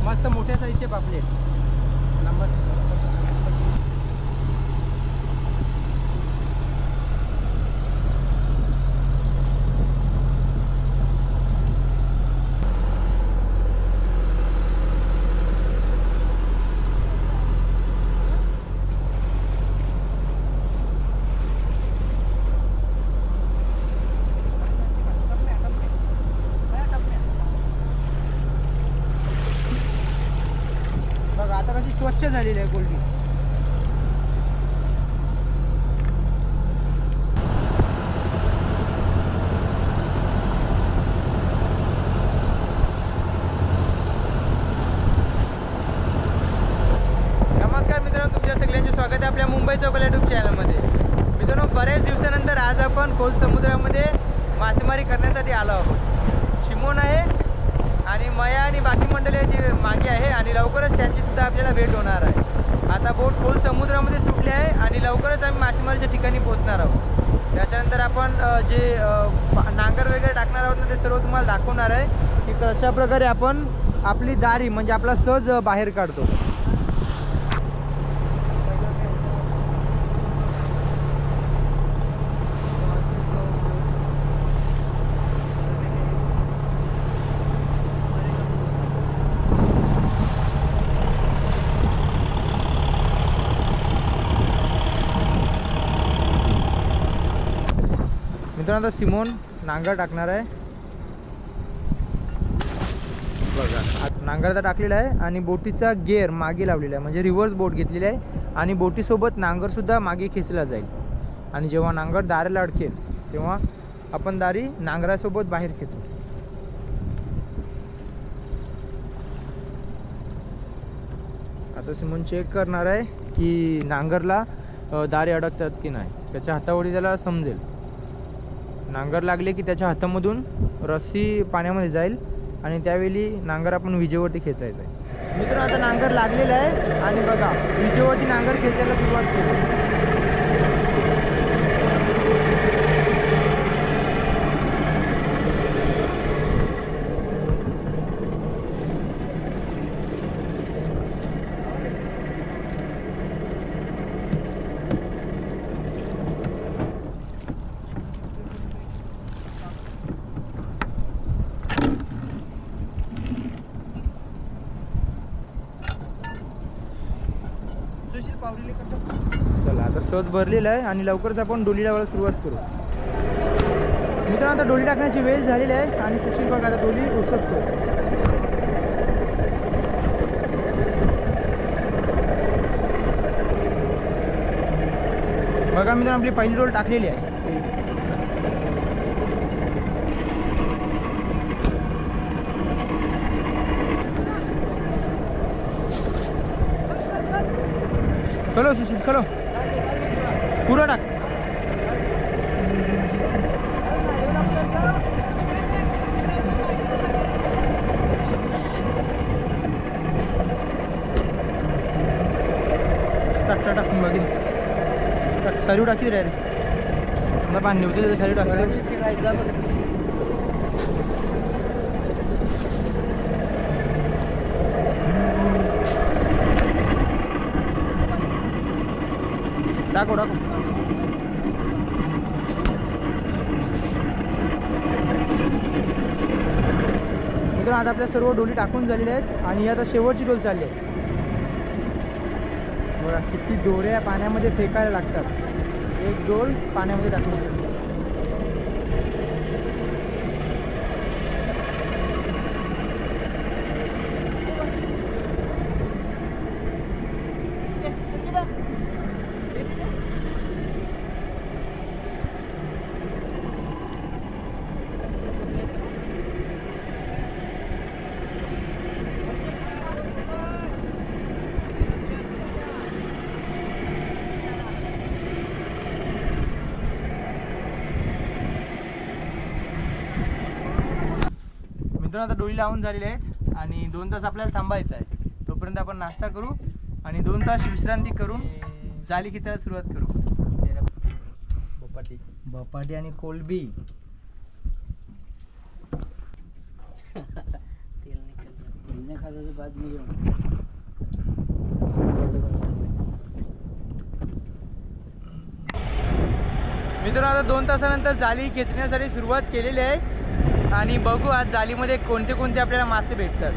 मस्त मोठ्या साईजचे पापलेट. आता कशी स्वच्छ झालेली आहे कोलबी. नमस्कार मित्रांनो, तुमच्या सगळ्यांचे स्वागत आहे आपल्या मुंबई चौकला यूट्यूब चॅनलमध्ये. मित्रांनो, बऱ्याच दिवसानंतर आज आपण खोल समुद्रामध्ये मासेमारी करण्यासाठी आलो आहोत. शिमोन आहे आणि मया आणि बाकी मंडळी ती मागे आहे आणि लवकरच त्यांची सुद्धा आपल्याला भेट होणार आहे. आता बोट खोल समुद्रामध्ये सुटली आहे आणि लवकरच आम्ही मासेमारीच्या ठिकाणी पोहोचणार आहोत. त्याच्यानंतर आपण जे नांगर वगैरे टाकणार आहोत ना, ते सर्व तुम्हाला दाखवणार आहे की कशा प्रकारे आपण आपली दारी म्हणजे आपला सहज बाहेर काढतो. मित्रांनो, आता सिमोन नांगर टाकणार आहे. बघा, नांगर आता टाकलेला आहे आणि बोटीचा गेअर मागे लावलेला आहे, म्हणजे रिव्हर्स बोट घेतलेली आहे आणि बोटीसोबत नांगरसुद्धा मागे खेचला जाईल. आणि जेव्हा नांगर दारीला अडकेल तेव्हा आपण दारी नांगरासोबत बाहेर खेचू. आता सिमोन चेक करणार आहे की नांगरला दारी अडकतात की नाही. त्याच्या हातावरती त्याला समजेल. नांगर लागले की त्याच्या हातामधून रस्सी पाण्यामध्ये जाईल आणि त्यावेळी नांगर आपण विजेवरती खेचायचा आहे. मित्रांनो, आता नांगर लागलेला आहे आणि बघा, विजेवरती नांगर खेचायला सुरुवात केली. चला, आता सहज भरलेला आहे आणि लवकरच आपण डोली लावायला सुरुवात करू. मित्रांनो, आता डोली टाकण्याची वेळ झालेली आहे आणि सुशील बघा आता डोली उसकतो. बघा मित्रांनो, आपली पहिली डोल टाकलेली आहे. चलो सुशील, चलो पुरा टाक. टाक टाक बघ, टाक सारी टाकी रे. मला पाणी होते सारी टाक. टाको टाको. मित्रांनो, आता आपल्या सर्व डोली टाकून झालेल्या आहेत आणि आता शेवटची डोल चालली आहे. बघा किती दोऱ्या पाण्यामध्ये फेकायला लागतात. एक डोल पाण्यामध्ये टाकून. मित्रांनो, आता डोली लावून झालेले आहेत आणि 2 तास आपल्याला थांबायचं आहे. तोपर्यंत आपण नाश्ता करू आणि 2 तास विश्रांती करून जाळी खिचायला सुरुवात करू. बपाटी आणि कोलबी. खाद्याच्या बाजूने मित्रांनो आता 2 तासानंतर जाळी खेचण्यासाठी सुरुवात केलेली आहे आणि बघू आज जाळीमध्ये कोणते कोणते आपल्याला मासे भेटतात.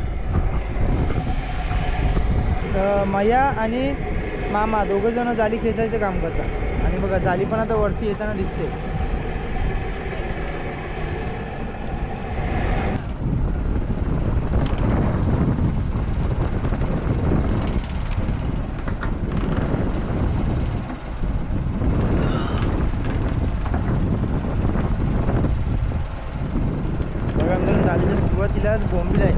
मैया आणि मामा दोघं जण जाळी खेचायचं काम करतात आणि बघा जाळी पण आता वरती येताना दिसते. बघा मित्रांनो जाळीच्या सुरुवातीलाच बोंबील आहे.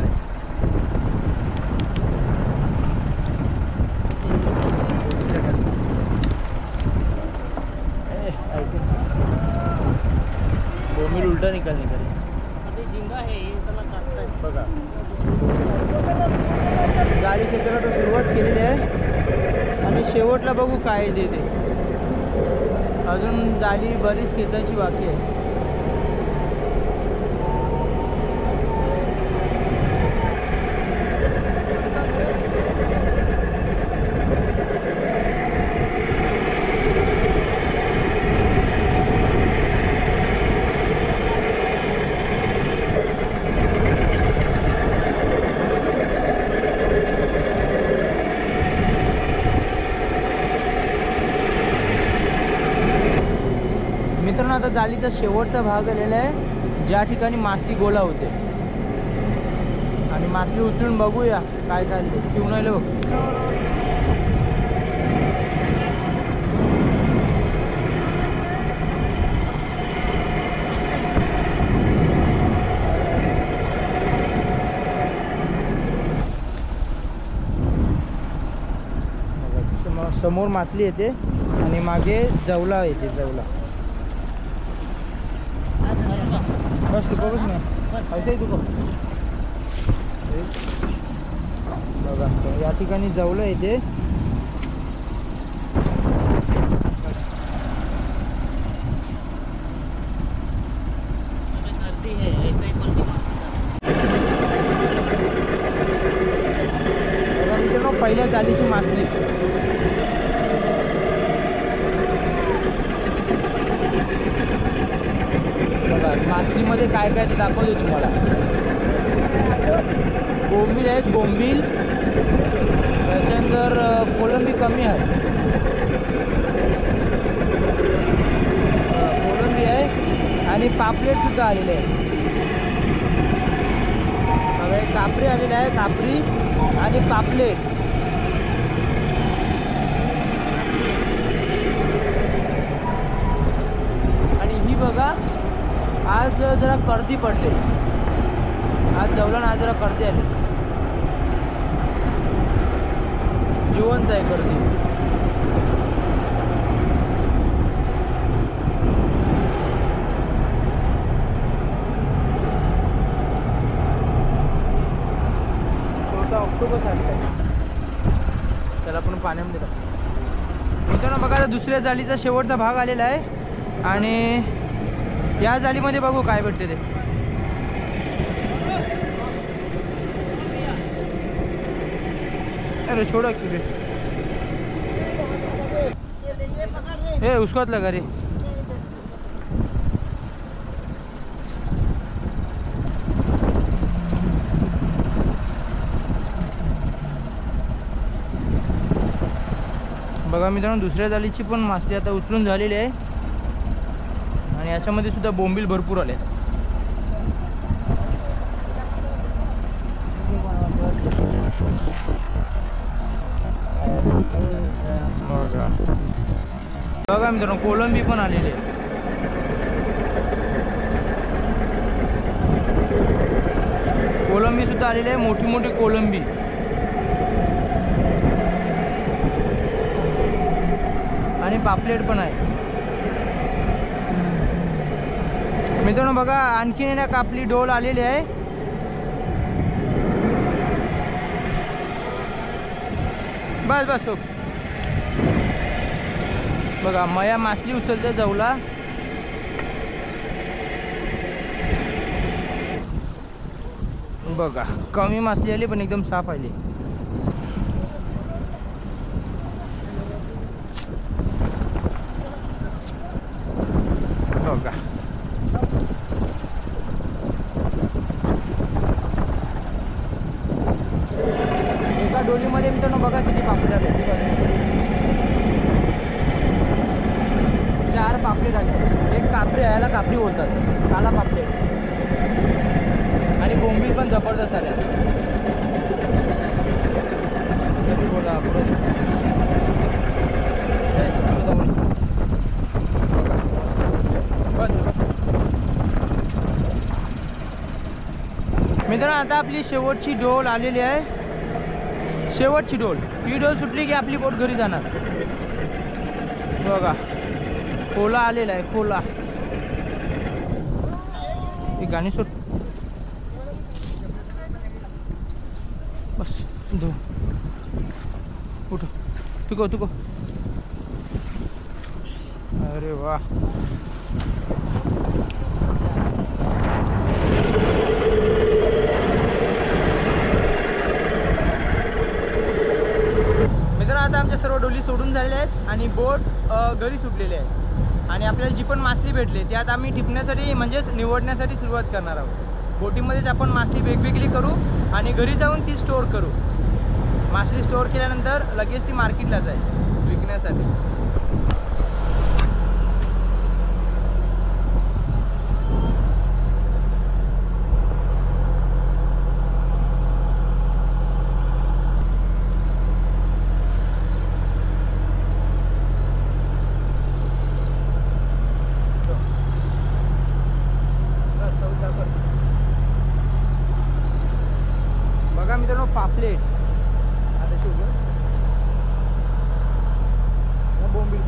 बोंबील उल्टा निकालने करे झिंगा है ये सला काटता है. बघा जाळी खेचायला तर सुरुवात केलेली आहे आणि शेवटला बघू काय देते. अजून जाळी बरीच खेचायची बाकी आहे. मित्रांनो आता जाळीचा शेवटचा भाग आलेला आहे ज्या ठिकाणी मासली गोळा होते आणि मासली उचलून बघूया काय काय चिवणायला बघ. समोर मासली येते आणि मागे जवला येते. जवला बस तू बघच ना पैसे तू बघ. बघा या ठिकाणी जवलं येते. बघा मित्रांनो पहिल्या जाळीची मासली. बघा मासलीमध्ये काय काय ते दाखवतो तुम्हाला. बोंबील आहेत बोंबील, त्याच्यानंतर कोलंबी कमी आहे. कोलंबी आहे आणि पापलेट सुद्धा आलेले आहे. बघा कापरी आलेले आहे, कापरी आणि पापलेट. आणि ही बघा आज जरा कर्दी पडले. आज जवळून आज जरा कर्दी आले. जिवंत आहे कर्दी. छोटा ऑक्टोपस आहे त्याला पण पाण्यामध्ये टाकतो. मित्रांनो बघा दुसऱ्या जाळीचा शेवटचा भाग आलेला आहे आणि या जाळीमध्ये बघू काय भेटते ते. अरे छोड़ो क्यों ए उसको हाथ लगा रे. बघा मित्रांनो दुसऱ्या जाळीची पण मासली आता उचलून झालेली आहे आणि याच्यामध्ये सुद्धा बोंबील भरपूर आले. बघा मित्रांनो कोलंबी पण आलेली आहे. कोलंबी सुद्धा आलेली आहे, मोठी मोठी कोलंबी. आणि पापलेट पण आहे. मित्रांनो बघा आणखीन एक आपली डोल आलेली आहे. बस बस हो. बघा मया मासली उचलते जवला. बघा कमी मासली आली पण एकदम साफ आली. बघा एका डोलीमध्ये मित्रांनो बघा किती पापलेट आले. 4 पापलेट आले. एक कापरी याला कापरी बोलतात, काला पापलेट. आणि बोंबील पण जबरदस्त आल्या. बोला मित्रांनो आता आपली शेवटची डोल आलेली आहे. शेवटची डोल, ही डोल सुटली की आपली बोट घरी जाणार. बघा खोला आलेला आहे, खोला. ही गाणी सुट बस दो उठ तुको. अरे वाह मित्रांनो आता आमच्या सर्व डोली सोडून झालेल्या आहेत आणि बोट घरी सुटलेली आहे. आणि आपल्याला जी पण मासली भेटली ती आता आम्ही टिपण्यासाठी म्हणजेच निवडण्यासाठी सुरुवात करणार आहोत. बोटीमध्येच आपण मासली वेगवेगळी करू आणि घरी जाऊन ती स्टोअर करू. मासली स्टोअर केल्यानंतर लगेच ती मार्केटला जाईल विकण्यासाठी. बघा मित्रांनो पापलेट आता शुगर बोंबील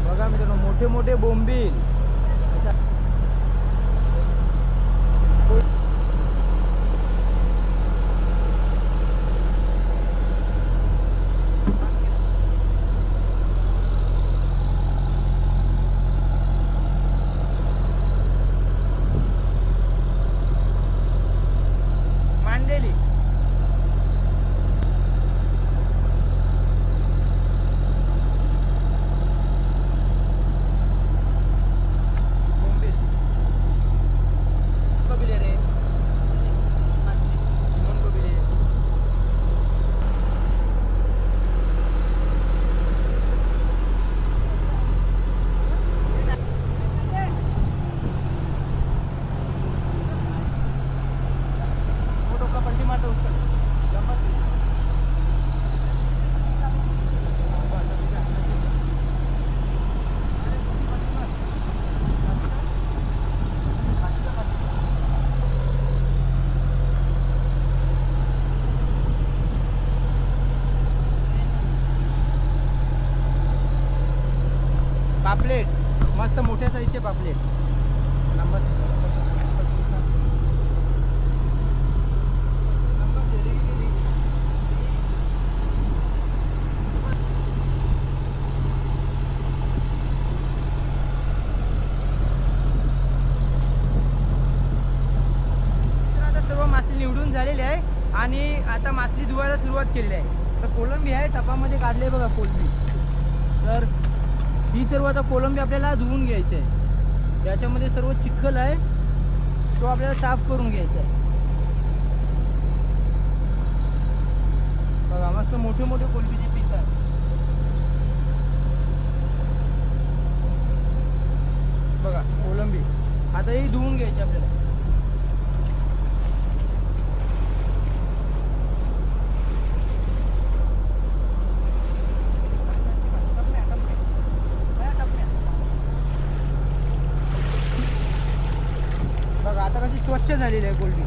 बघा मित्रांनो मोठे मोठे बोंबील. पापलेट मस्त मोठ्या साईजचे पापलेट. आता सर्व मासली निवडून झालेले आहे आणि आता मासली धुवायला सुरुवात केलेली आहे. तर कोलंबी आहे टपामध्ये काढले बघा कोलंबी. तर ही सर्व आता कोलंबी आपल्याला धुवून घ्यायची आहे. याच्यामध्ये सर्व चिखल आहे तो आपल्याला साफ करून घ्यायचा आहे. बघा मस्त मोठे मोठे कोलंबीचे पीस आहेत. बघा कोलंबी आता ही धुवून घ्यायची आपल्याला. आता कशी स्वच्छ झालेली आहे कोलंबी.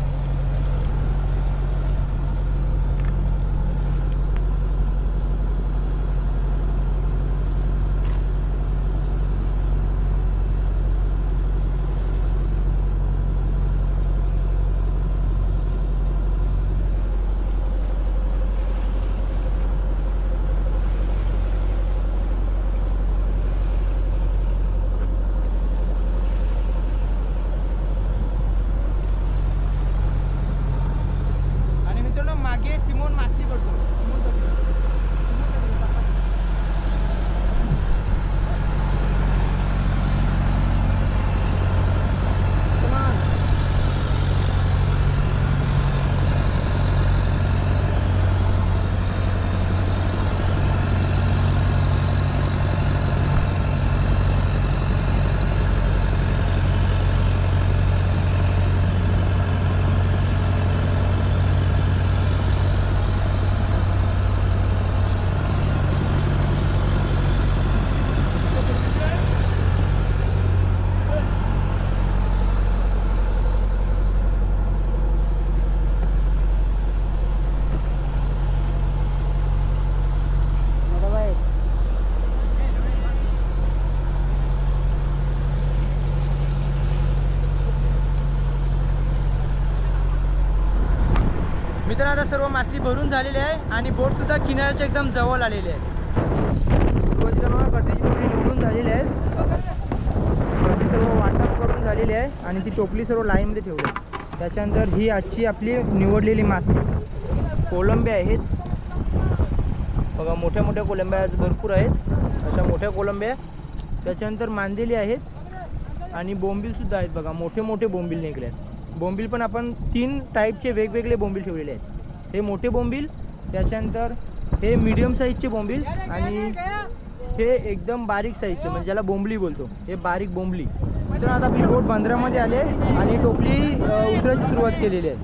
मित्रांनो आता सर्व मासली भरून झालेली आहे आणि बोट सुद्धा किनाऱ्याच्या एकदम जवळ आलेली आहे. सुरुवातीला बघा गर्दीची टोपली निवडून झालेली आहे. गर्दी सर्व वाटप करून झालेली आहे आणि ती टोपली सर्व लाईनमध्ये ठेवली आहे. त्याच्यानंतर ही आजची आपली निवडलेली मासली कोलंबे आहेत बघा. मोठ्या मोठ्या कोलंब्या भरपूर आहेत, अशा मोठ्या कोलंब्या. त्याच्यानंतर मांदेली आहेत आणि बोंबील सुद्धा आहेत बघा. मोठे मोठे बोंबील निघले आहेत. बोंबील पण आपण 3 टाईपचे वेगवेगळे बोंबील ठेवलेले आहेत. हे मोठे बोंबील, त्याच्यानंतर हे मीडियम साईजचे बोंबील आणि हे एकदम बारीक साईजचे म्हणजे ज्याला बोंबली बोलतो, हे बारीक बोंबली. तर आता आपली बोट बंदरामध्ये आले आणि टोपली उतरायची सुरुवात केलेली आहे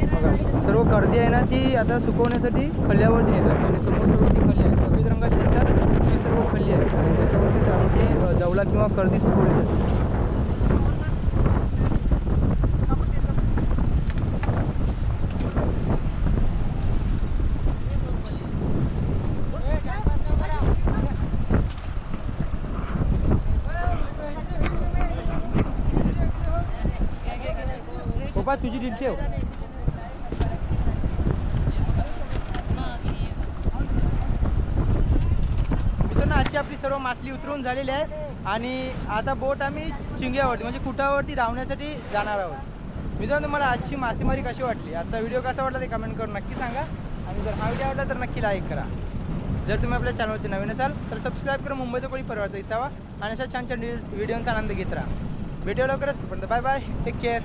बघा. सर्व गर्दी आहे ना ती आता सुकवण्यासाठी खल्ल्यावरती नेतात आणि समोर सर्व ती खल्ली आहे सफेद रंगाची दिसतात, ती सर्व खल्ली आहे आणि त्याच्यावरतीच आमची जवला किंवा कर्दी सुकवली जाते. पप्पा तुझी डील ठेव. मित्रांनो आजची आपली सर्व मासली उतरून झालेली आहे आणि आता बोट आम्ही चिंग्यावरती म्हणजे कुटावरती धावण्यासाठी जाणार आहोत. मित्रांनो तुम्हाला आजची मासेमारी कशी वाटली, आजचा व्हिडिओ कसा वाटला ते कमेंट करून नक्की सांगा आणि जर हा व्हिडिओ आवडला तर नक्की लाईक करा. जर तुम्ही आपल्या चॅनलवरती नवीन असाल तर सबस्क्राईब करा. मुंबईचा कोणी परिवार दिसावा आणि अशा छान छान व्हिडिओचा आनंद घेत राहा. भेटूया लवकरच. पण बाय बाय, टेक केअर.